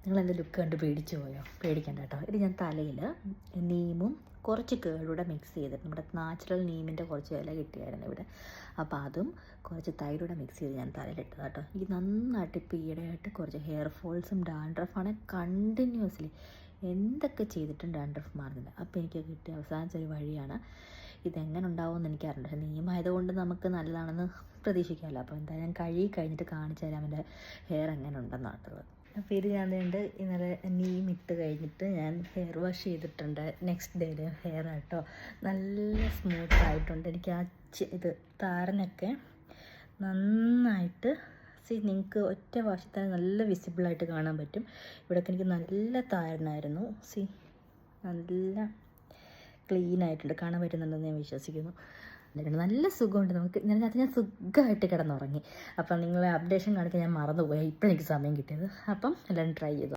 നിങ്ങളെൻ്റെ look കണ്ട് പേടിച്ചു പോയോ? പേടിക്കണ്ട കേട്ടോ. ഇത് ഞാൻ തലയിൽ നീമും കുറച്ച് കേടൂടെ മിക്സ് ചെയ്തിട്ട്, നമ്മുടെ നാച്ചുറൽ നീമിൻ്റെ കുറച്ച് ഇല കിട്ടിയായിരുന്നു ഇവിടെ, അപ്പോൾ അതും കുറച്ച് തൈരൂടെ മിക്സ് ചെയ്ത് ഞാൻ തലയിലിട്ടത് കേട്ടോ. എനിക്ക് നന്നായിട്ട് ഇപ്പോൾ ഈയിടെയായിട്ട് കുറച്ച് ഹെയർ ഫോൾസും ഡാൻഡ്രഫാണ് കണ്ടിന്യൂസ്ലി. എന്തൊക്കെ ചെയ്തിട്ടും ഡാൻഡ്രഫ് മാറുന്നില്ല. അപ്പോൾ എനിക്ക് കിട്ടിയ അവസാനത്തെ ഒരു വഴിയാണ്. ഇതെങ്ങനെ ഉണ്ടാവുമെന്ന് എനിക്കറിയില്ല, പക്ഷേ നീമായതുകൊണ്ട് നമുക്ക് നല്ലതാണെന്ന് പ്രതീക്ഷിക്കാമല്ലോ. അപ്പോൾ എന്തായാലും ഞാൻ കഴുകി കഴിഞ്ഞിട്ട് കാണിച്ചു തരാം എൻ്റെ ഹെയർ എങ്ങനെ ഉണ്ടെന്നുള്ളത്. അപ്പോൾ ഇത് ഞാൻ ഇന്നലെ നീം ഇട്ട് കഴിഞ്ഞിട്ട് ഞാൻ ഹെയർ വാഷ് ചെയ്തിട്ടുണ്ട്. നെക്സ്റ്റ് ഡേയിൽ ഹെയർ ആട്ടോ നല്ല സ്മൂത്ത് ആയിട്ടുണ്ട്. എനിക്ക് ആ ഇത് താരനൊക്കെ നന്നായിട്ട് നിങ്ങൾക്ക് ഒറ്റ വാഷിൽ തന്നെ നല്ല വിസിബിളായിട്ട് കാണാൻ പറ്റും. ഇവിടെയൊക്കെ എനിക്ക് നല്ല താരനായിരുന്നു. നല്ല ക്ലീൻ ആയിട്ടുണ്ട്, കാണാൻ പറ്റുന്നുണ്ടെന്ന് ഞാൻ വിശ്വസിക്കുന്നു. നല്ല സുഖമുണ്ട് നമുക്ക്. ഞാൻ സുഖമായിട്ട് കിടന്നുറങ്ങി. അപ്പം നിങ്ങളെ അപ്ഡേഷൻ കാണിക്കാൻ ഞാൻ മറന്നുപോയി, ഇപ്പം എനിക്ക് സമയം കിട്ടിയത്. അപ്പം എല്ലാവരും ട്രൈ ചെയ്തു.